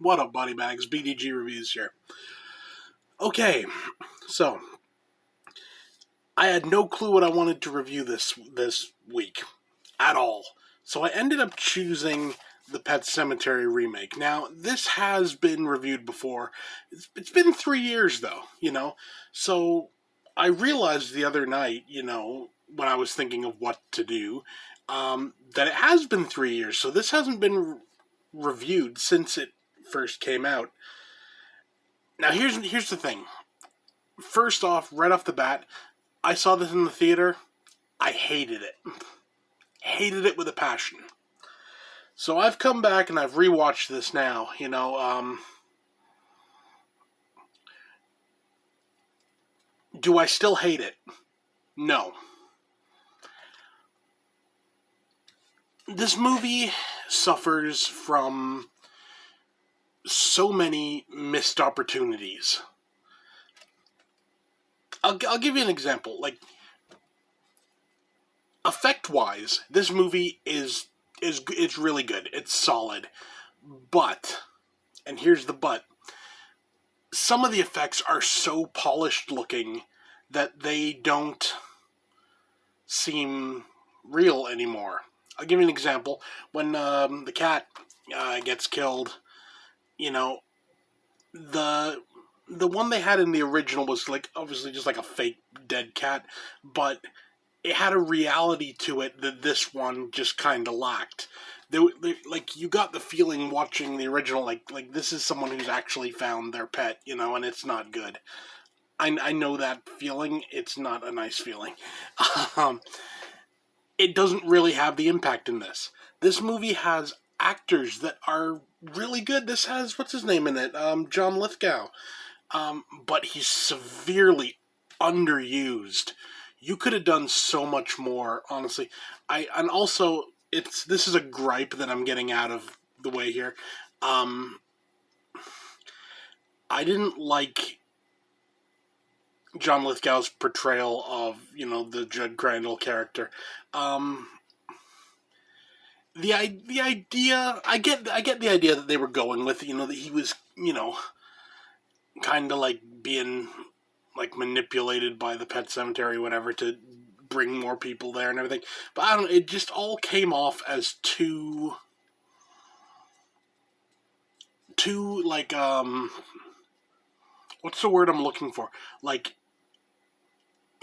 What up, body bags? BDG Reviews here. Okay, so I had no clue what I wanted to review this week at all. So I ended up choosing the Pet Sematary remake. Now, this has been reviewed before. It's been 3 years though, So I realized the other night, when I was thinking of what to do, that it has been 3 years. So this hasn't been reviewed since it first came out. Now, here's the thing. First off, right off the bat, I saw this in the theater. I hated it. Hated it with a passion. So I've come back and I've rewatched this now. Do I still hate it? No. This movie suffers from so many missed opportunities. I'll give you an example. Like, effect-wise, this movie is it's really good. It's solid. But, and here's the but, some of the effects are so polished looking that they don't seem real anymore. I'll give you an example. When the cat gets killed, the one they had in the original was like obviously just like a fake dead cat, but it had a reality to it that this one just kind of lacked. Like, you got the feeling watching the original, like this is someone who's actually found their pet, and it's not good. I know that feeling. It's not a nice feeling. It doesn't really have the impact in this. This movie has actors that are really good. This has, what's his name in it? John Lithgow. But he's severely underused. You could have done so much more, honestly. And also, this is a gripe that I'm getting out of the way here. I didn't like John Lithgow's portrayal of, the Judd Crandall character. The idea, I get the idea that they were going with, that he was, kind of like being like manipulated by the Pet Sematary, whatever, to bring more people there and everything. But I don't know, it just all came off as too like, what's the word I'm looking for? Like,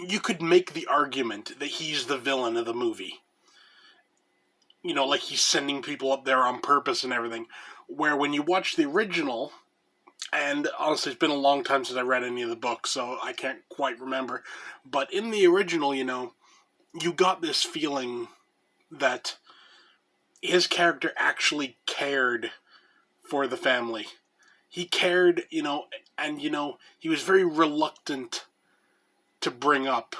you could make the argument that he's the villain of the movie. Like he's sending people up there on purpose and everything. Where when you watch the original, and honestly, it's been a long time since I read any of the books, so I can't quite remember. But in the original, you got this feeling that his character actually cared for the family. He cared, and, he was very reluctant to bring up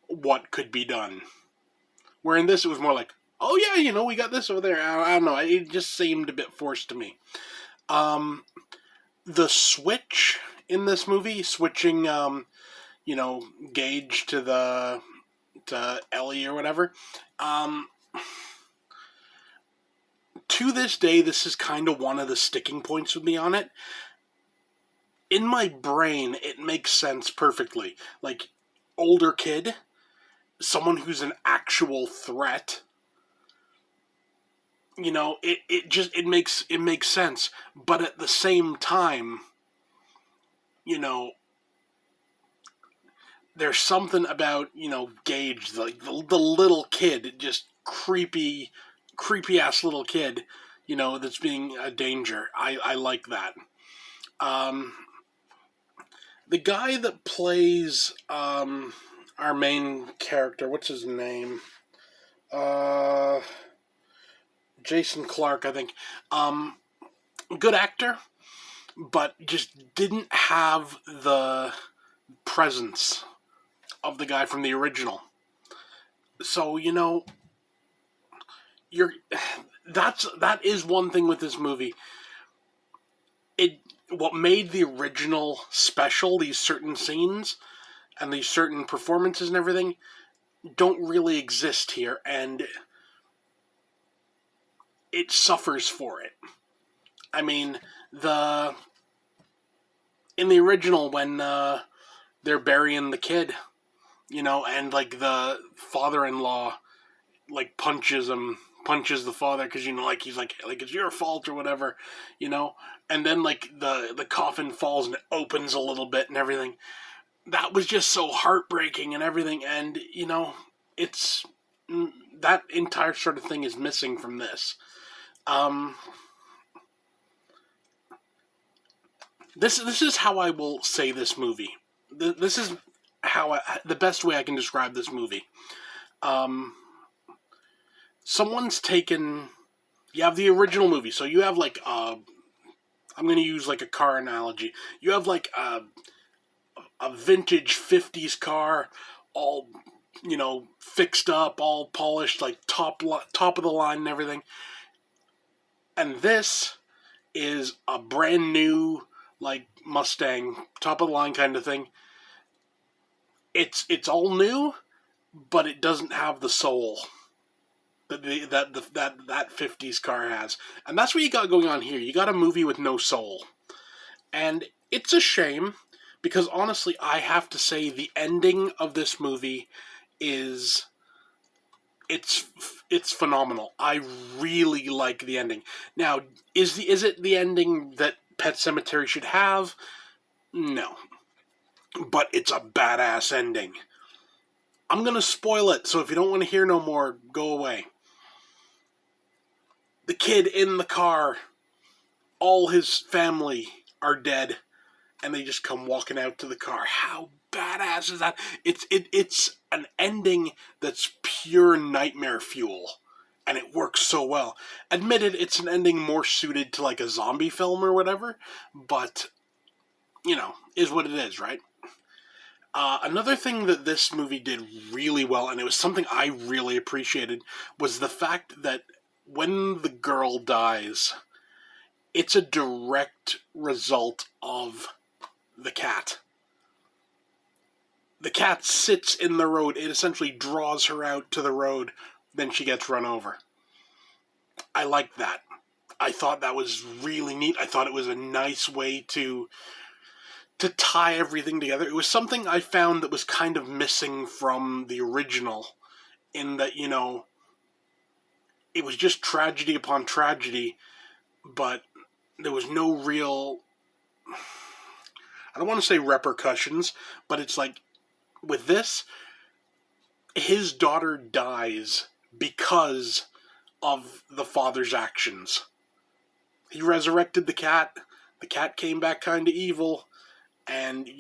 what could be done. Where in this, it was more like, oh yeah, we got this over there. I don't know, it just seemed a bit forced to me. The switch in this movie, switching, Gage to Ellie or whatever, to this day, this is kind of one of the sticking points with me on it. In my brain, it makes sense perfectly. Like, older kid, someone who's an actual threat, it makes sense. But at the same time, there's something about, Gage, like the little kid, just creepy ass little kid, that's being a danger. I like that. The guy that plays our main character, what's his name? Jason Clarke, I think. Good actor, but just didn't have the presence of the guy from the original. So, that is one thing with this movie. What made the original special, these certain scenes and these certain performances and everything, don't really exist here, and it suffers for it. I mean, the in the original when they're burying the kid, and like the father-in-law like punches the father because like he's like it's your fault or whatever, and then like the coffin falls and it opens a little bit and everything. That was just so heartbreaking and everything, and it's that entire sort of thing is missing from this. Um, this is how I will say this movie. This is the best way I can describe this movie. Um, Someone's taken. You have the original movie, so you have like I'm going to use like a car analogy. You have like a vintage '50s car, all fixed up, all polished, like top of the line and everything. And this is a brand new like Mustang, top of the line kind of thing. It's all new, but it doesn't have the soul that '50s car has, and that's what you got going on here. You got a movie with no soul, and it's a shame because honestly, I have to say the ending of this movie is it's phenomenal. I really like the ending. Now, is it the ending that Pet Sematary should have? No, but it's a badass ending. I'm gonna spoil it, so if you don't want to hear no more, go away. The kid in the car, all his family are dead, and they just come walking out to the car. How badass is that? It's an ending that's pure nightmare fuel, and it works so well. Admitted, it's an ending more suited to like a zombie film or whatever, but is what it is, right? Another thing that this movie did really well, and it was something I really appreciated, was the fact that when the girl dies, it's a direct result of the cat. The cat sits in the road. It essentially draws her out to the road. Then she gets run over. I liked that. I thought that was really neat. I thought it was a nice way to tie everything together. It was something I found that was kind of missing from the original, in that, it was just tragedy upon tragedy, but there was no real, I don't want to say repercussions, but it's like, with this, his daughter dies because of the father's actions. He resurrected the cat came back kind of evil, and,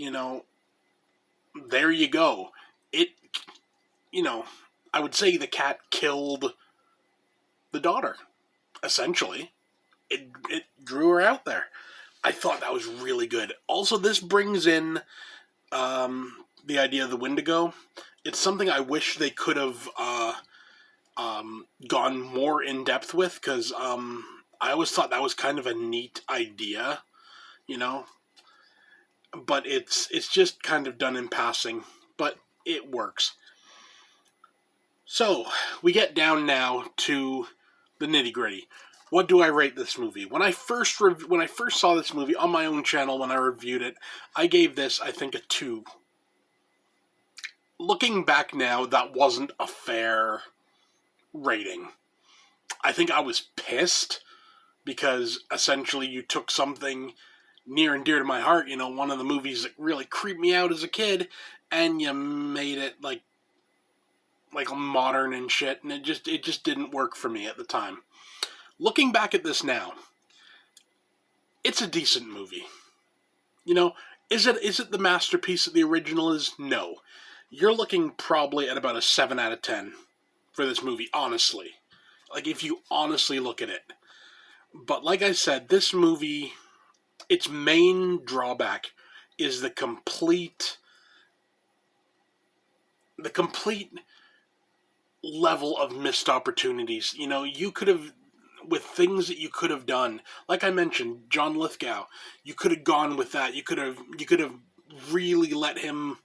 there you go. It, I would say the cat killed the daughter, essentially. It drew her out there. I thought that was really good. Also, this brings in the idea of the Wendigo. It's something I wish they could have gone more in depth with, because I always thought that was kind of a neat idea, but it's just kind of done in passing, but it works. So we get down now to the nitty gritty. What do I rate this movie? When I first saw this movie on my own channel, when I reviewed it, I gave this, I think, a 2. Looking back now, that wasn't a fair rating. I think I was pissed because essentially you took something near and dear to my heart, one of the movies that really creeped me out as a kid, and you made it like modern and shit, and it just didn't work for me at the time. Looking back at this now, it's a decent movie. Is it the masterpiece that the original is? No. You're looking probably at about a 7 out of 10 for this movie, honestly. Like, if you honestly look at it. But like I said, this movie, its main drawback is the complete level of missed opportunities. You could have, with things that you could have done, like I mentioned, John Lithgow, you could have gone with that. You could have really let him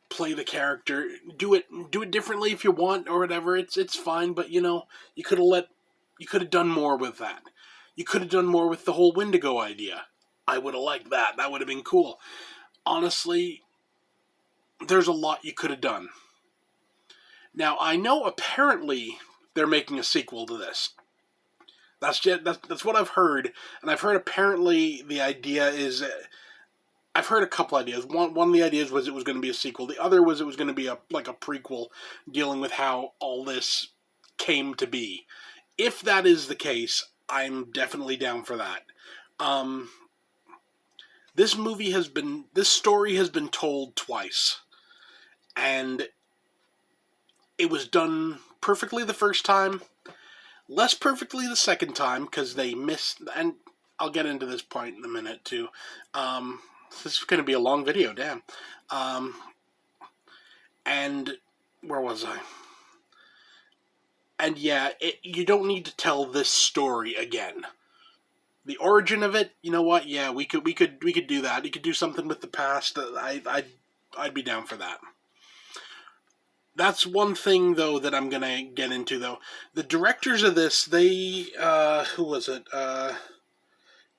play the character. Do it differently if you want or whatever. It's fine, but you could have done more with that. You could have done more with the whole Wendigo idea. I would have liked that. That would have been cool. Honestly, there's a lot you could have done. Now, I know apparently they're making a sequel to this. That's what I've heard, and I've heard apparently the idea is... I've heard a couple ideas. One of the ideas was it was going to be a sequel. The other was it was going to be a prequel dealing with how all this came to be. If that is the case, I'm definitely down for that. This story has been told twice, and it was done perfectly the first time, less perfectly the second time, because they missed, and I'll get into this point in a minute too. This is going to be a long video, damn. And where was I? And yeah, you don't need to tell this story again. The origin of it, you know what? Yeah, we could do that. You could do something with the past. I'd be down for that. That's one thing though that I'm gonna get into though. The directors of this, they who was it?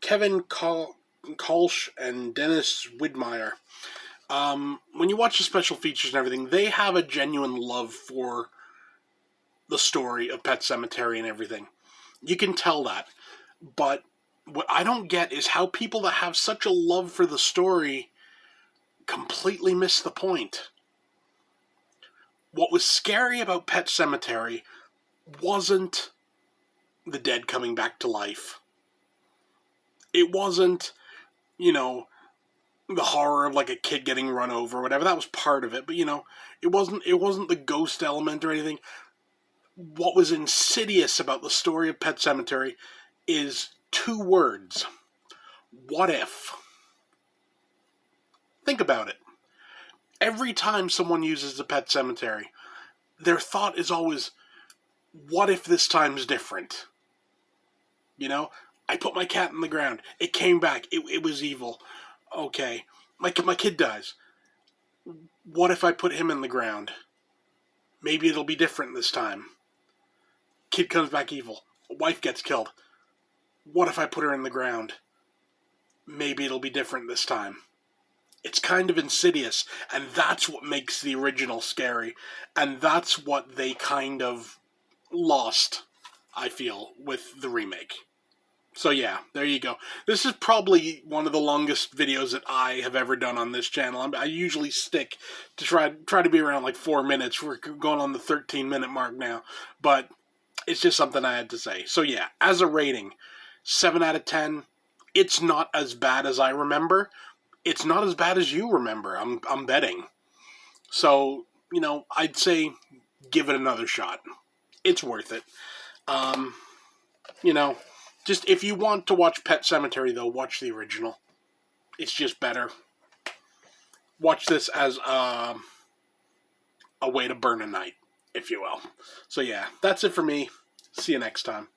Kevin Kolsch and Dennis Widmeyer. When you watch the special features and everything, they have a genuine love for the story of Pet Sematary and everything. You can tell that. But what I don't get is how people that have such a love for the story completely miss the point. What was scary about Pet Sematary wasn't the dead coming back to life. It wasn't, the horror of like a kid getting run over or whatever. That was part of it, but it wasn't the ghost element or anything. What was insidious about the story of Pet Sematary is 2 words. What if? Think about it. Every time someone uses the Pet Sematary, their thought is always, what if this time's different? I put my cat in the ground. It came back. It was evil. Okay. My kid dies. What if I put him in the ground? Maybe it'll be different this time. Kid comes back evil. Wife gets killed. What if I put her in the ground? Maybe it'll be different this time. It's kind of insidious, and that's what makes the original scary, and that's what they kind of lost, I feel, with the remake. So yeah, there you go. This is probably one of the longest videos that I have ever done on this channel. I usually stick to try to be around like 4 minutes. We're going on the 13-minute mark now, but it's just something I had to say. So yeah, as a rating, 7 out of 10. It's not as bad as I remember. It's not as bad as you remember. I'm betting. So, I'd say give it another shot. It's worth it. Just if you want to watch Pet Sematary, though, watch the original. It's just better. Watch this as a way to burn a night, if you will. So yeah, that's it for me. See you next time.